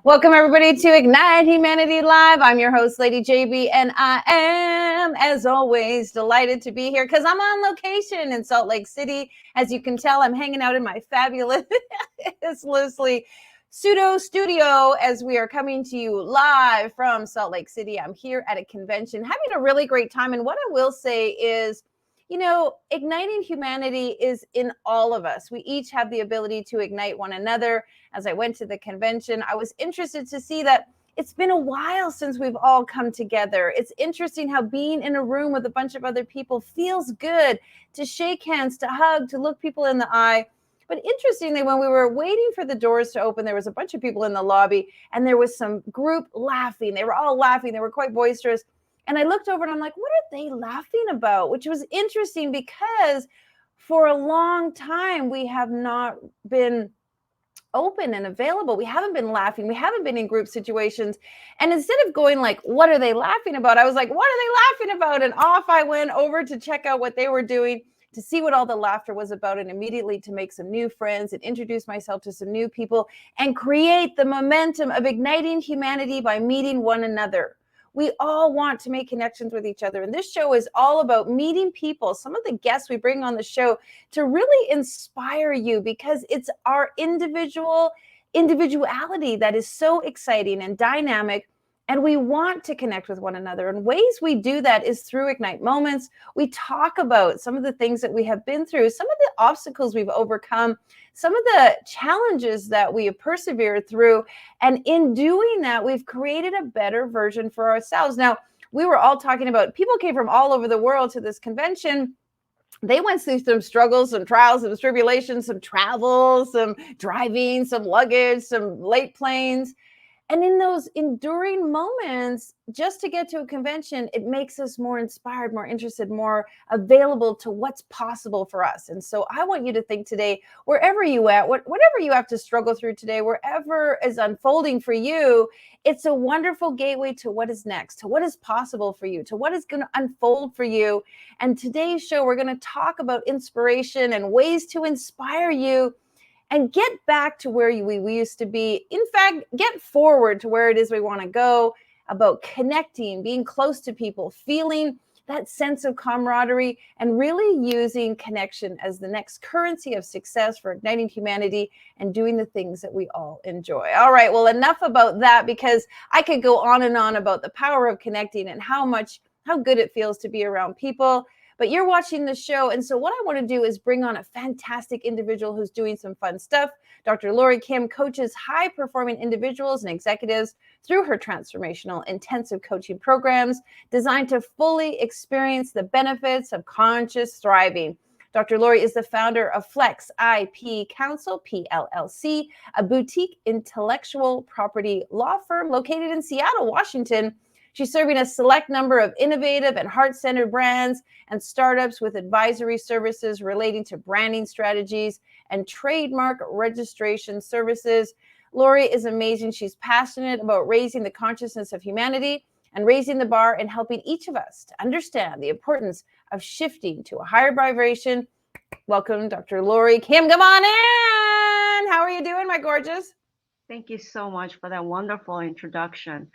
Welcome, everybody, to Ignite Humanity Live. I'm your host, Lady JB, and I am, as always, delighted to be here because I'm on location in Salt Lake City. As you can tell, I'm hanging out in my fabulous, loosely pseudo studio as we are coming to you live from Salt Lake City. I'm here at a convention, having a really great time. And what I will say is, igniting humanity is in all of us. We each have the ability to ignite one another. As I went to the convention, I was interested to see that it's been a while since we've all come together. It's interesting how being in a room with a bunch of other people feels good, to shake hands, to hug, to look people in the eye. But interestingly, when we were waiting for the doors to open, there was a bunch of people in the lobby, and there was some group laughing. They were all laughing. They were quite boisterous. And I looked over and I'm like, what are they laughing about? Which was interesting because for a long time, we have not been open and available. We haven't been laughing. We haven't been in group situations. And instead of going like, what are they laughing about? I was like, what are they laughing about? And off I went over to check out what they were doing, to see what all the laughter was about, and immediately to make some new friends and introduce myself to some new people and create the momentum of igniting humanity by meeting one another. We all want to make connections with each other. And this show is all about meeting people, some of the guests we bring on the show, to really inspire you, because it's our individuality that is so exciting and dynamic. And we want to connect with one another. And ways we do that is through Ignite Moments. We talk about some of the things that we have been through, some of the obstacles we've overcome, some of the challenges that we have persevered through. And in doing that, we've created a better version for ourselves. Now, we were all talking about, people came from all over the world to this convention. They went through some struggles, some trials, some tribulations, some travel, some driving, some luggage, some late planes. And in those enduring moments, just to get to a convention, it makes us more inspired, more interested, more available to what's possible for us. And so I want you to think today, wherever you at, whatever you have to struggle through today, wherever is unfolding for you, it's a wonderful gateway to what is next, to what is possible for you, to what is going to unfold for you. And today's show, we're going to talk about inspiration and ways to inspire you and get back to where we used to be. In fact, get forward to where it is we want to go, about connecting, being close to people, feeling that sense of camaraderie, and really using connection as the next currency of success for igniting humanity and doing the things that we all enjoy. All right, well, enough about that, because I could go on and on about the power of connecting and how good it feels to be around people. But you're watching the show. And so what I want to do is bring on a fantastic individual who's doing some fun stuff. Dr. Loree Kim coaches high-performing individuals and executives through her transformational intensive coaching programs designed to fully experience the benefits of conscious thriving. Dr. Loree is the founder of Flex IP Counsel, PLLC, a boutique intellectual property law firm located in Seattle, Washington. She's serving a select number of innovative and heart-centered brands and startups with advisory services relating to branding strategies and trademark registration services. Loree is amazing. She's passionate about raising the consciousness of humanity and raising the bar and helping each of us to understand the importance of shifting to a higher vibration. Welcome, Dr. Loree Kim. Come on in. How are you doing, my gorgeous? Thank you so much for that wonderful introduction.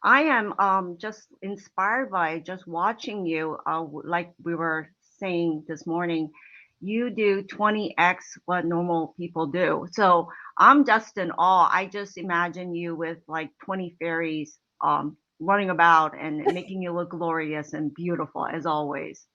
I am just inspired by just watching you. Like we were saying this morning, you do 20x what normal people do. So I'm just in awe. I just imagine you with like 20 fairies running about and making you look glorious and beautiful as always.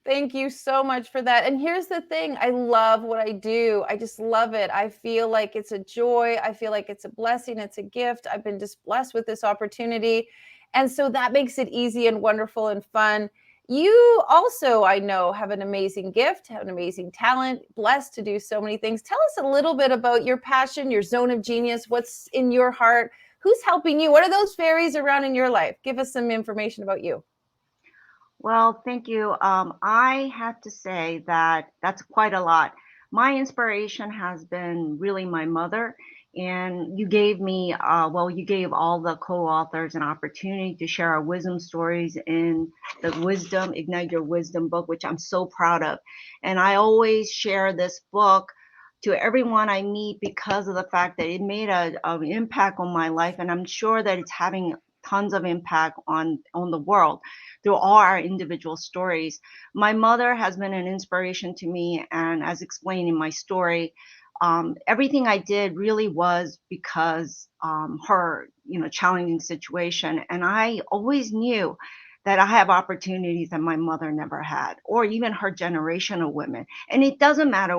Thank you so much for that. And here's the thing. I love what I do. I just love it. I feel like it's a joy. I feel like it's a blessing. It's a gift. I've been just blessed with this opportunity. And so that makes it easy and wonderful and fun. You also, I know, have an amazing gift, have an amazing talent, blessed to do so many things. Tell us a little bit about your passion, your zone of genius, what's in your heart, who's helping you? What are those fairies around in your life? Give us some information about you. Well, thank you. I have to say that that's quite a lot. My inspiration has been really my mother, and you gave me, you gave all the co-authors an opportunity to share our wisdom stories in the Wisdom, Ignite Your Wisdom book, which I'm so proud of. And I always share this book to everyone I meet because of the fact that it made an impact on my life, and I'm sure that it's having tons of impact on the world through all our individual stories. My mother has been an inspiration to me, and as explained in my story, everything I did really was because her, challenging situation, and I always knew that I have opportunities that my mother never had, or even her generation of women. And it doesn't matter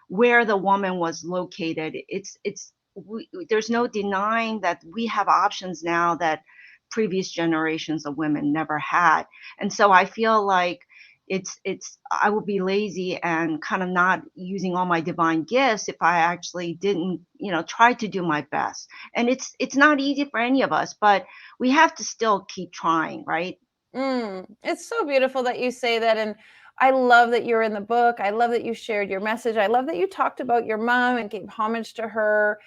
where the woman was located. There's no denying that we have options now that previous generations of women never had. And so I feel like it's I would be lazy and kind of not using all my divine gifts if I actually didn't, try to do my best. And it's not easy for any of us, but we have to still keep trying, right? It's so beautiful that you say that. And I love that you're in the book. I love that you shared your message. I love that you talked about your mom and gave homage to her.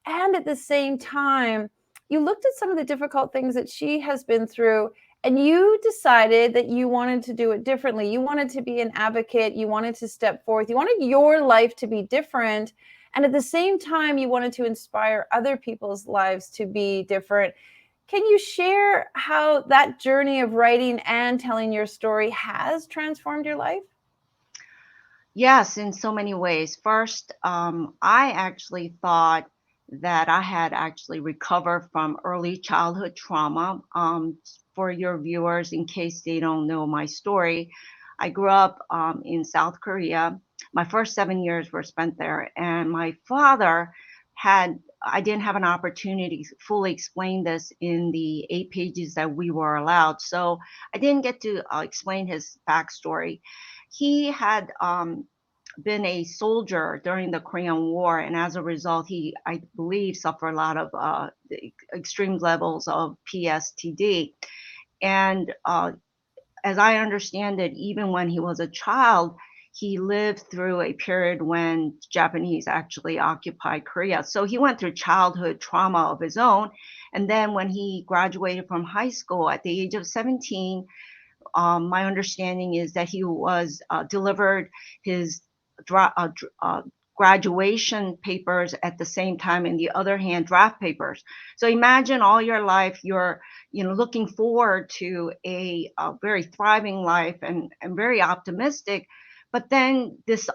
And at the same time, you looked at some of the difficult things that she has been through, and you decided that you wanted to do it differently. You wanted to be an advocate. You wanted to step forth. You wanted your life to be different. And at the same time, you wanted to inspire other people's lives to be different. Can you share how that journey of writing and telling your story has transformed your life? Yes, in so many ways. First, I actually thought that I had actually recovered from early childhood trauma. For your viewers, in case they don't know my story, I grew up in South Korea. My first 7 years were spent there, and my father I didn't have an opportunity to fully explain this in the 8 pages that we were allowed. So I didn't get to explain his backstory. He had been a soldier during the Korean War, and as a result, he, I believe, suffered a lot of extreme levels of PSTD. And as I understand it, even when he was a child, he lived through a period when Japanese actually occupied Korea. So he went through childhood trauma of his own. And then when he graduated from high school at the age of 17, my understanding is that he was delivered his graduation papers at the same time, and the other hand, draft papers. So imagine all your life you're, looking forward to a very thriving life and very optimistic, but then this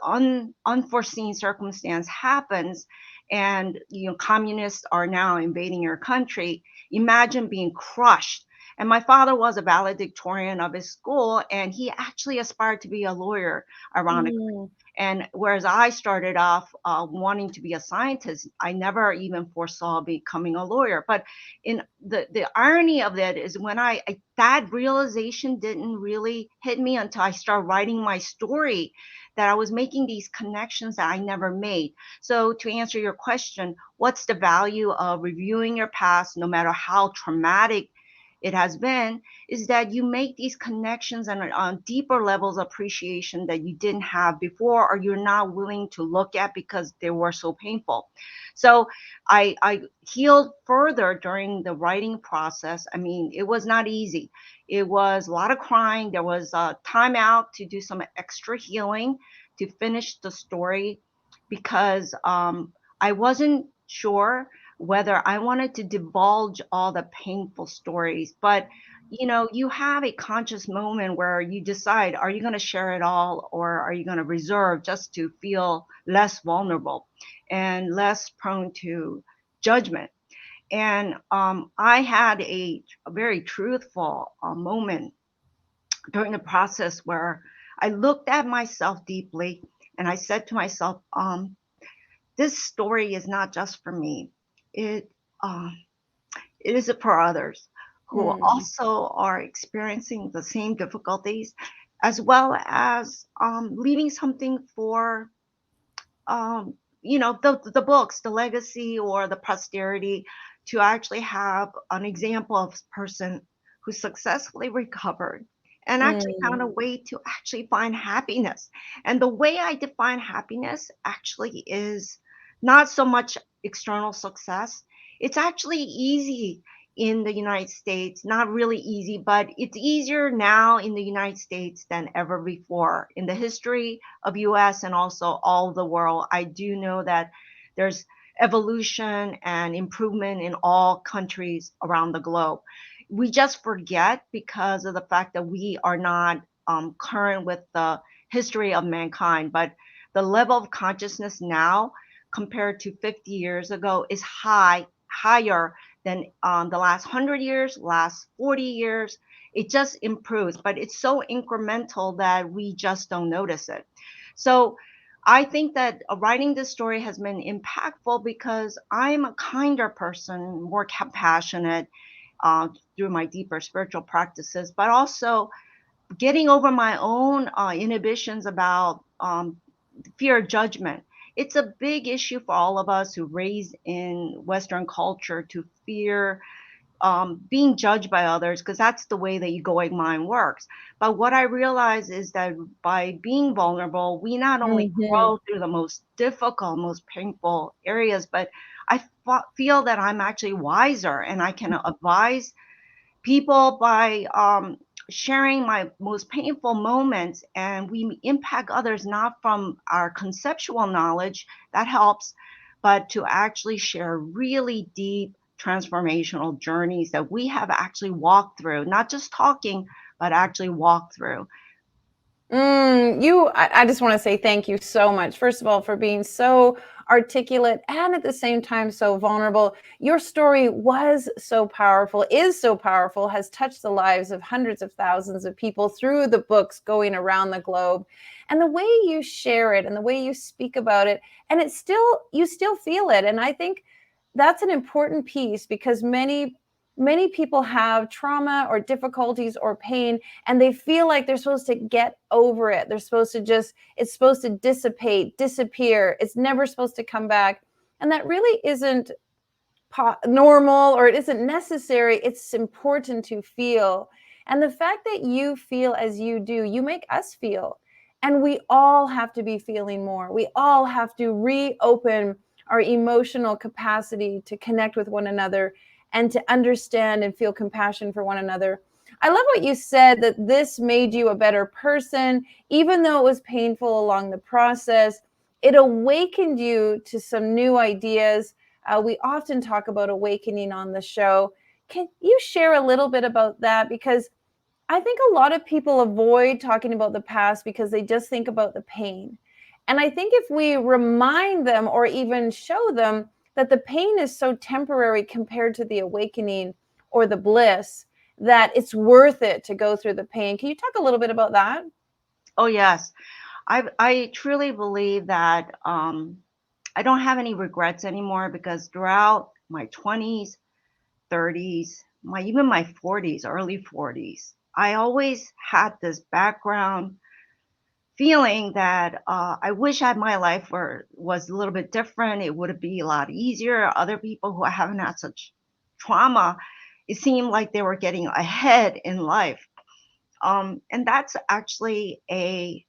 unforeseen circumstance happens, and communists are now invading your country. Imagine being crushed. And my father was a valedictorian of his school, and he actually aspired to be a lawyer, ironically. Mm, And whereas I started off wanting to be a scientist, I never even foresaw becoming a lawyer. But in the irony of that is when that realization didn't really hit me until I started writing my story, that I was making these connections that I never made. So to answer your question, what's the value of reviewing your past, no matter how traumatic it has been, is that you make these connections and on deeper levels of appreciation that you didn't have before, or you're not willing to look at because they were so painful. So I healed further during the writing process. I mean, it was not easy. It was a lot of crying. There was a time out to do some extra healing to finish the story because I wasn't sure whether I wanted to divulge all the painful stories. But you have a conscious moment where you decide, are you going to share it all, or are you going to reserve just to feel less vulnerable and less prone to judgment? And I had a very truthful moment during the process where I looked at myself deeply and I said to myself, this story is not just for me. It um, it is for others who mm, also are experiencing the same difficulties, as well as leaving something for the books, the legacy, or the posterity, to actually have an example of a person who successfully recovered and actually found a mm, way to actually find happiness. And the way I define happiness actually is not so much external success. It's actually easy in the United States. Not really easy, but it's easier now in the United States than ever before. In the history of US and also all the world, I do know that there's evolution and improvement in all countries around the globe. We just forget because of the fact that we are not current with the history of mankind, but the level of consciousness now compared to 50 years ago is higher than the last 100 years, last 40 years. It just improves, but it's so incremental that we just don't notice it. So I think that writing this story has been impactful because I'm a kinder person, more compassionate uh, through my deeper spiritual practices, but also getting over my own inhibitions about fear of judgment. It's a big issue for all of us who raised in Western culture to fear being judged by others because that's the way the egoic mind works. But what I realize is that by being vulnerable, we not only Hmm. grow through the most difficult, most painful areas, but I feel that I'm actually wiser and I can advise people by sharing my most painful moments, and we impact others not from our conceptual knowledge that helps, but to actually share really deep transformational journeys that we have actually walked through, not just talking, but actually walked through. I just want to say thank you so much. First of all, for being so articulate and at the same time so vulnerable. Your story was so powerful, is so powerful, has touched the lives of hundreds of thousands of people through the books going around the globe. And the way you share it and the way you speak about it, and it's still, you still feel it. And I think that's an important piece because many people have trauma or difficulties or pain and they feel like they're supposed to get over it. They're supposed to just, it's supposed to dissipate, disappear. It's never supposed to come back. And that really isn't normal or it isn't necessary. It's important to feel. And the fact that you feel as you do, you make us feel. And we all have to be feeling more. We all have to reopen our emotional capacity to connect with one another and to understand and feel compassion for one another. I love what you said that this made you a better person, even though it was painful along the process. It awakened you to some new ideas. We often talk about awakening on the show. Can you share a little bit about that? Because I think a lot of people avoid talking about the past because they just think about the pain. And I think if we remind them or even show them that the pain is so temporary compared to the awakening or the bliss, that it's worth it to go through the pain. Can you talk a little bit about that? Oh yes, I truly believe that I don't have any regrets anymore because throughout my 20s, 30s, my even my 40s, early 40s, I always had this background feeling that I wish I, my life was a little bit different. It would be a lot easier. Other people who haven't had such trauma, it seemed like they were getting ahead in life. And that's actually a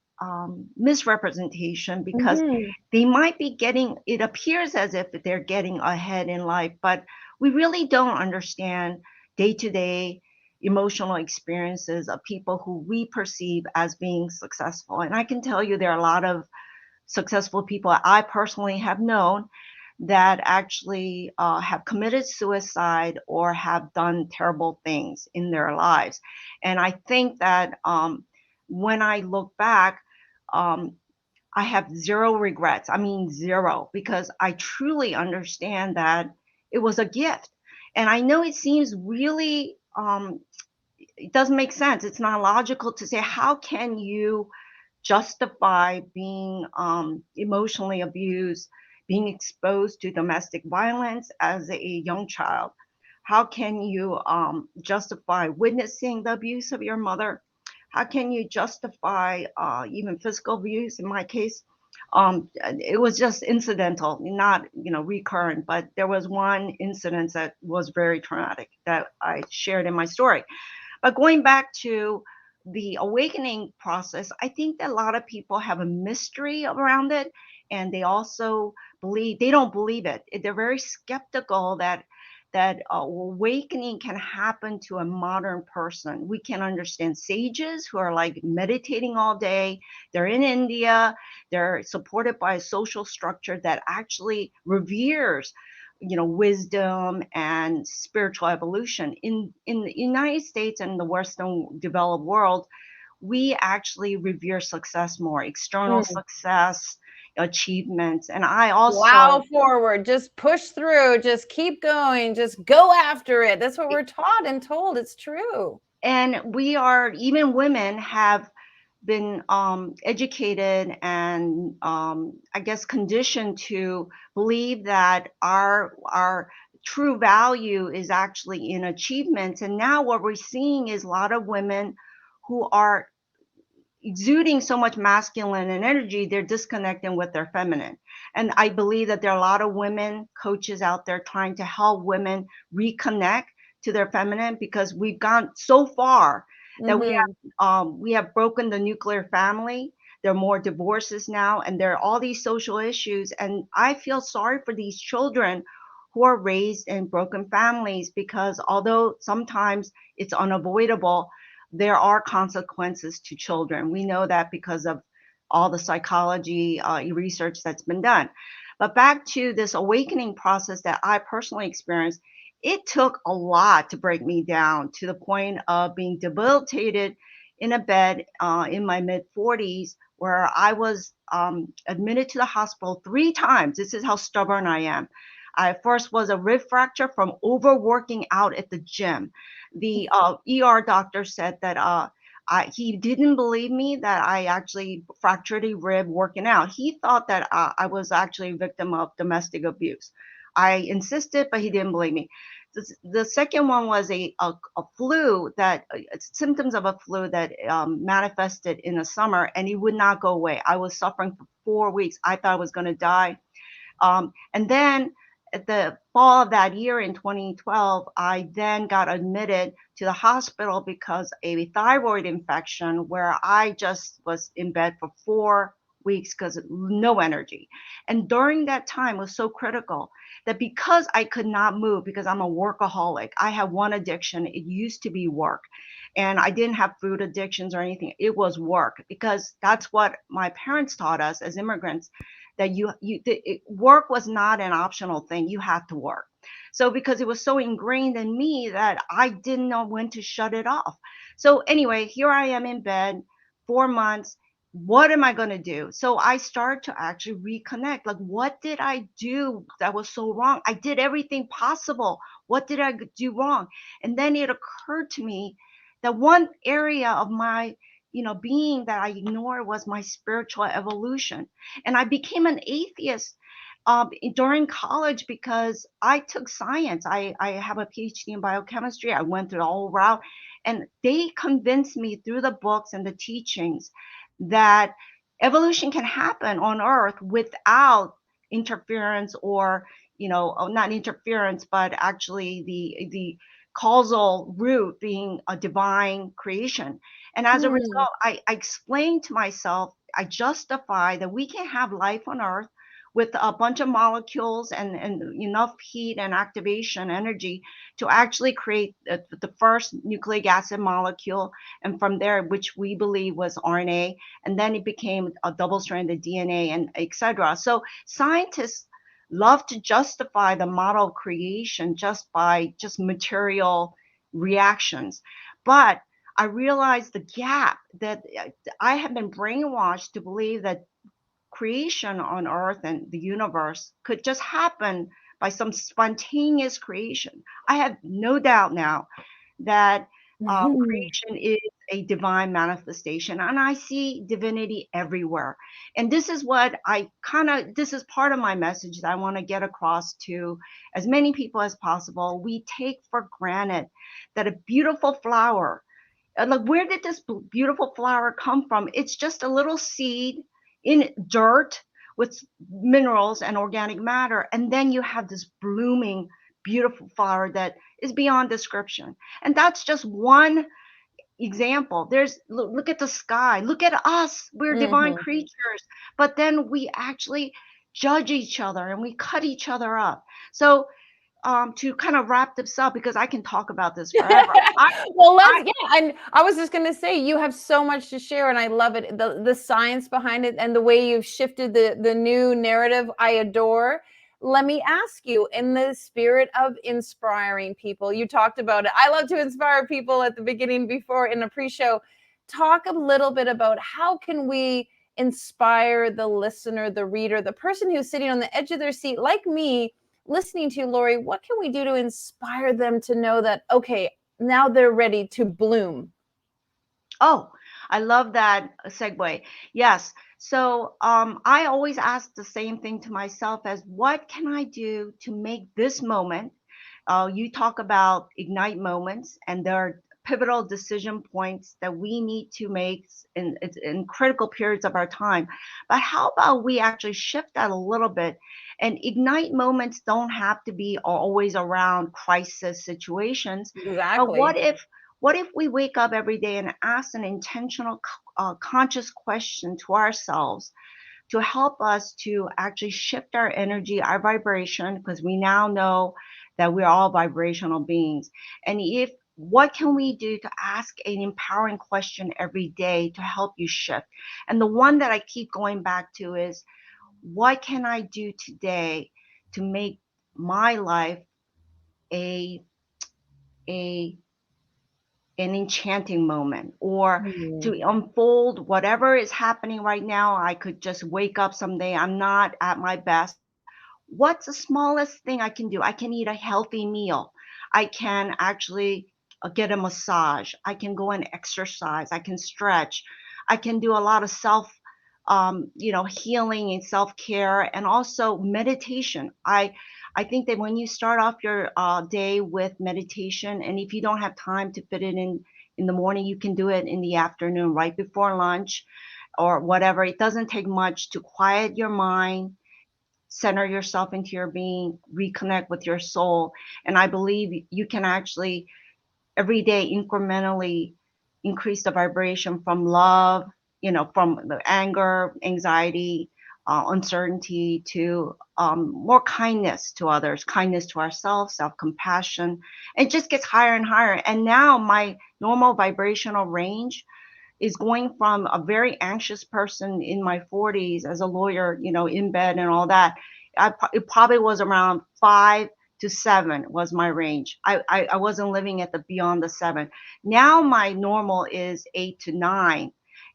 misrepresentation because Mm-hmm. they might be getting, it appears as if they're getting ahead in life, but we really don't understand day to day emotional experiences of people who we perceive as being successful. And I can tell you there are a lot of successful people I personally have known that actually have committed suicide or have done terrible things in their lives. And I think that when I look back, um, I have zero regrets. I mean, zero, because I truly understand that it was a gift. And I know it seems really, it doesn't make sense. It's not logical to say, how can you justify being emotionally abused, being exposed to domestic violence as a young child? How can you justify witnessing the abuse of your mother? How can you justify even physical abuse? In my case, it was just incidental, not recurrent. But there was one incident that was very traumatic that I shared in my story. But going back to the awakening process, I think that a lot of people have a mystery around it, and they also believe they don't believe it. They're very skeptical that that awakening can happen to a modern person. We can understand sages who are like meditating all day. They're in India. They're supported by a social structure that actually reveres, wisdom and spiritual evolution. In the United States and the Western developed world, we actually revere success more, external Mm. success, achievements. And I also, Wow, forward, just push through, just keep going, just go after it. That's what we're taught and told. It's true. and we are, even women have been educated and I guess conditioned to believe that our true value is actually in achievements. And now what we're seeing is a lot of women who are exuding so much masculine and energy, they're disconnecting with their feminine. And I believe that there are a lot of women coaches out there trying to help women reconnect to their feminine, because we've gone so far that Mhm. we have broken the nuclear family. There are more divorces now, and there are all these social issues. And I feel sorry for these children who are raised in broken families, because although sometimes it's unavoidable, there are consequences to children. We know that because of all the psychology research that's been done. But back to this awakening process that I personally experienced, it took a lot to break me down to the point of being debilitated in a bed in my mid 40s, where I was admitted to the hospital 3 times. This is how stubborn I am. I first was a rib fracture from overworking out at the gym. The ER doctor said that he didn't believe me that I actually fractured a rib working out. He thought that I was actually a victim of domestic abuse. I insisted, but he didn't believe me. The second one was a flu that symptoms of a flu that manifested in the summer, and it would not go away. I was suffering for 4 weeks. I thought I was going to die. And then at the fall of that year in 2012, I then got admitted to the hospital because of a thyroid infection, where I just was in bed for 4 weeks because no energy. And during that time was so critical that because I could not move, because I'm a workaholic, I had one addiction. It used to be work. And I didn't have food addictions or anything. It was work, because that's what my parents taught us as immigrants, that work was not an optional thing. You had to work. So because it was so ingrained in me that I didn't know when to shut it off. So anyway, here I am in bed, 4 months. What am I going to do? So I started to actually reconnect. Like, what did I do that was so wrong? I did everything possible. What did I do wrong? And then it occurred to me that one area of my being that I ignored was my spiritual evolution. And I became an atheist during college because I took science. I have a PhD in biochemistry. I went through the whole route, and they convinced me through the books and the teachings that evolution can happen on Earth without interference, or not interference, but actually the causal root being a divine creation. And as a Hmm. result, I explained to myself, I justify that we can have life on Earth with a bunch of molecules and enough heat and activation energy to actually create the first nucleic acid molecule. And from there, which we believe was RNA, and then it became a double-stranded DNA, and etc. So scientists love to justify the model of creation just by just material reactions. But I realized the gap that I have been brainwashed to believe that creation on earth and the universe could just happen by some spontaneous creation. I have no doubt now that Mhm. creation is a divine manifestation, and I see divinity everywhere. And this is what this is part of my message that I want to get across to as many people as possible. We take for granted that a beautiful flower, like, where did this beautiful flower come from? It's just a little seed in dirt with minerals and organic matter. And then you have this blooming, beautiful flower that is beyond description. And that's just one example. Look at the sky, look at us. We're divine Mhm. creatures. But then we actually judge each other and we cut each other up. So to kind of wrap this up, because I can talk about this forever. Well, let's, I yeah, and I was just going to say you have so much to share, and I love it. The science behind it and the way you've shifted the new narrative, I adore. Let me ask you, in the spirit of inspiring people, you talked about it. I love to inspire people at the beginning before in a pre-show. Talk a little bit about how can we inspire the listener, the reader, the person who's sitting on the edge of their seat, like me, listening to you, Loree. What can we do to inspire them to know that, okay, now they're ready to bloom? Oh, I love that segue. Yes. So I always ask the same thing to myself as, what can I do to make this moment? You talk about ignite moments, and there are pivotal decision points that we need to make in critical periods of our time. But how about we actually shift that a little bit? And ignite moments don't have to be always around crisis situations. But Exactly. what if we wake up every day and ask an intentional, conscious question to ourselves to help us to actually shift our energy, our vibration, because we now know that we're all vibrational beings. And if what can we do to ask an empowering question every day to help you shift? And the one that I keep going back to is, what can I do today to make my life a a an enchanting moment, or to Mm. unfold whatever is happening right now? I could just wake up someday, I'm not at my best. What's the smallest thing I can do? I can eat a healthy meal. I can actually get a massage. I can go and exercise. I can stretch. I can do a lot of healing and self care, and also meditation. I think that when you start off your day with meditation, and if you don't have time to fit it in the morning, you can do it in the afternoon, right before lunch or whatever. It doesn't take much to quiet your mind, center yourself into your being, reconnect with your soul. And I believe you can actually every day incrementally increase the vibration from love, from the anger, anxiety, uncertainty, to more kindness to others, kindness to ourselves, self compassion. It just gets higher and higher. And now my normal vibrational range is going from a very anxious person in my 40s as a lawyer, in bed and all that. It probably was around 5 to 7 was my range. I wasn't living at the beyond the 7. Now my normal is 8 to 9,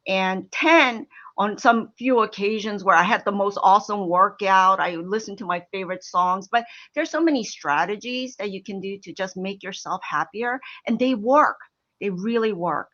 and 10 on some few occasions where I had the most awesome workout. I listened to my favorite songs, but there's so many strategies that you can do to just make yourself happier, and they work. They really work.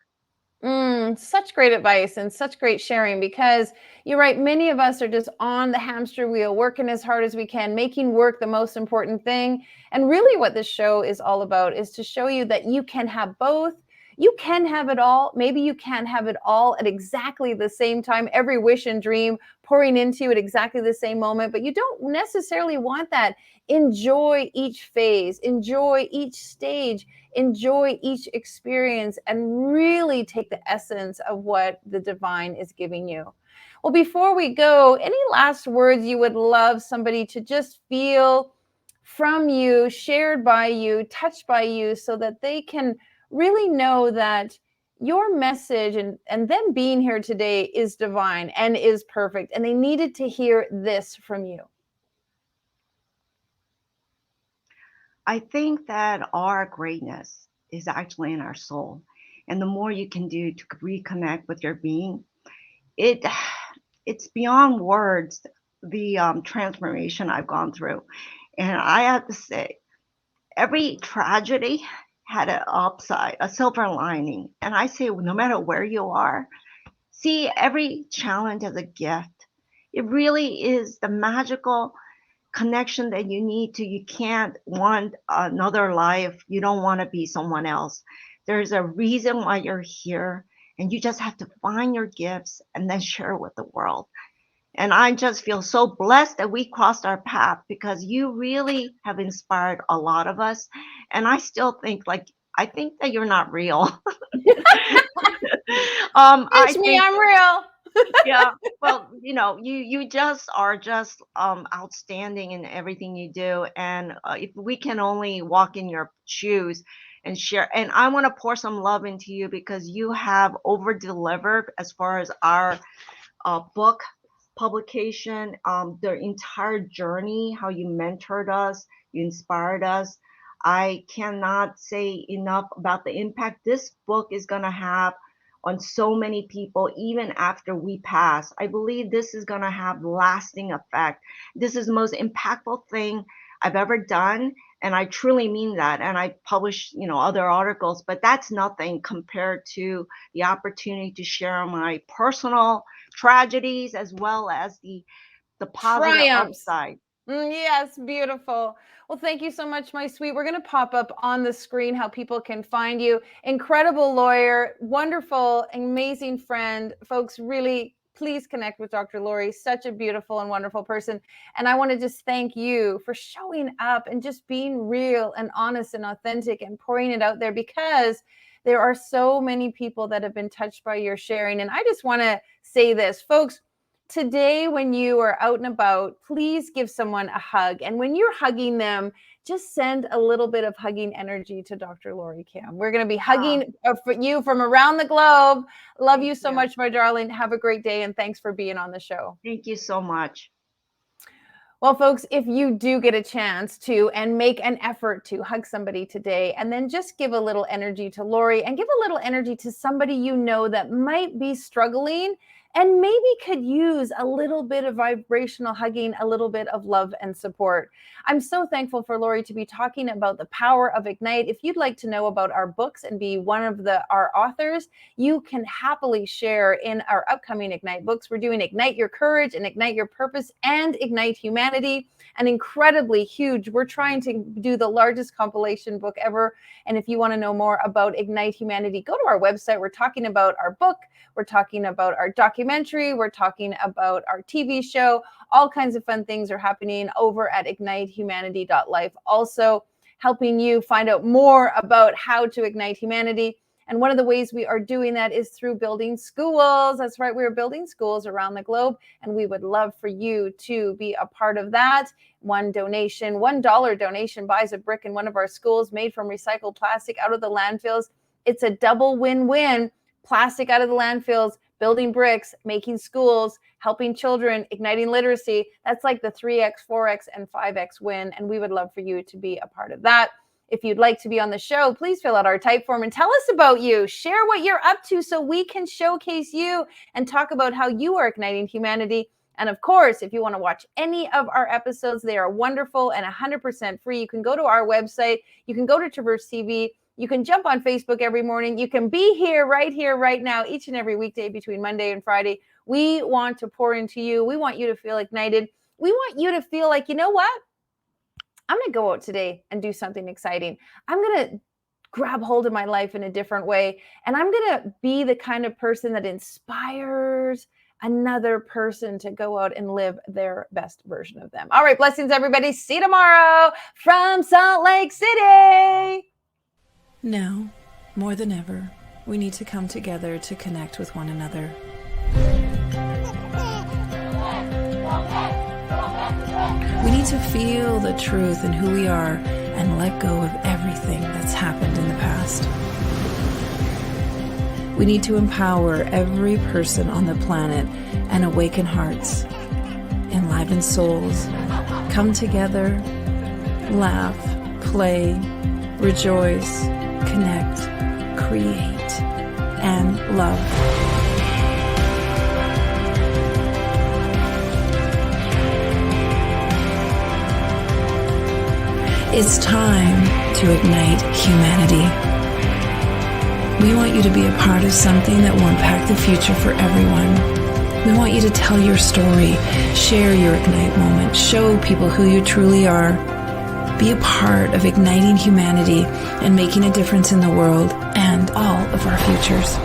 Such great advice and such great sharing, because you're right. Many of us are just on the hamster wheel, working as hard as we can, making work the most important thing. And really, what this show is all about is to show you that you can have both. You can have it all. Maybe you can't have it all at exactly the same time, every wish and dream pouring into you at exactly the same moment, but you don't necessarily want that. Enjoy each phase, enjoy each stage, enjoy each experience, and really take the essence of what the divine is giving you. Well, before we go, any last words you would love somebody to just feel from you, shared by you, touched by you, so that they can really know that your message and them being here today is divine and is perfect, and they needed to hear this from you? I think that our greatness is actually in our soul. And the more you can do to reconnect with your being, it it's beyond words, the transformation I've gone through. And I have to say, every tragedy had an upside, a silver lining. And I say, no matter where you are, see every challenge as a gift. It really is the magical connection that you need to. You can't want another life. You don't want to be someone else. There's a reason why you're here, and you just have to find your gifts and then share with the world. And I just feel so blessed that we crossed our path, because you really have inspired a lot of us. And I still think, I think that you're not real. Pinch I me, think I'm real. Yeah. Well, you just are just outstanding in everything you do, and if we can only walk in your shoes and share, and I want to pour some love into you because you have over delivered as far as our book publication, the entire journey, how you mentored us, you inspired us. I cannot say enough about the impact this book is going to have on so many people, even after we pass. I believe this is going to have lasting effect. This is the most impactful thing I've ever done. And I truly mean that. And I publish, other articles, but that's nothing compared to the opportunity to share my personal tragedies as well as the positive Triumphs. upside. Yes, beautiful. Well, thank you so much, my sweet. We're going to pop up on the screen how people can find you. Incredible lawyer, wonderful, amazing friend. Folks, really, please connect with Dr. Loree. Such a beautiful and wonderful person. And I want to just thank you for showing up and just being real and honest and authentic and pouring it out there, because there are so many people that have been touched by your sharing. And I just want to say this, folks. Today, when you are out and about, please give someone a hug. And when you're hugging them, just send a little bit of hugging energy to Dr. Loree Kim. We're going to be hugging for you from around the globe. Love you so much, my darling. Have a great day. And thanks for being on the show. Thank you so much. Well, folks, if you do get a chance to and make an effort to hug somebody today, and then just give a little energy to Loree and give a little energy to somebody you know that might be struggling and maybe could use a little bit of vibrational hugging, a little bit of love and support. I'm so thankful for Loree to be talking about the power of Ignite. If you'd like to know about our books and be one of our authors, you can happily share in our upcoming Ignite books. We're doing Ignite Your Courage and Ignite Your Purpose and Ignite Humanity, and incredibly huge. We're trying to do the largest compilation book ever. And if you want to know more about Ignite Humanity, go to our website. We're talking about our book. We're talking about our documentary. We're talking about our TV show. All kinds of fun things are happening over at ignitehumanity.life. Also helping you find out more about how to ignite humanity. And one of the ways we are doing that is through building schools. That's right. We're building schools around the globe, and we would love for you to be a part of that. $1 donation buys a brick in one of our schools made from recycled plastic out of the landfills. It's a double win-win. Plastic out of the landfills, building bricks, making schools, helping children, igniting literacy. That's like the 3X, 4X, and 5X win. And we would love for you to be a part of that. If you'd like to be on the show, please fill out our type form and tell us about you. Share what you're up to so we can showcase you and talk about how you are igniting humanity. And of course, if you want to watch any of our episodes, they are wonderful and 100% free. You can go to our website. You can go to Traverse TV. You can jump on Facebook every morning. You can be here, right now, each and every weekday between Monday and Friday. We want to pour into you. We want you to feel ignited. We want you to feel like, you know what? I'm going to go out today and do something exciting. I'm going to grab hold of my life in a different way. And I'm going to be the kind of person that inspires another person to go out and live their best version of them. All right, blessings, everybody. See you tomorrow from Salt Lake City. Now, more than ever, we need to come together to connect with one another. We need to feel the truth in who we are and let go of everything that's happened in the past. We need to empower every person on the planet and awaken hearts, enliven souls, come together, laugh, play, rejoice, connect, create, and love. It's time to ignite humanity. We want you to be a part of something that will impact the future for everyone. We want you to tell your story, share your Ignite moment, show people who you truly are. Be a part of igniting humanity and making a difference in the world and all of our futures.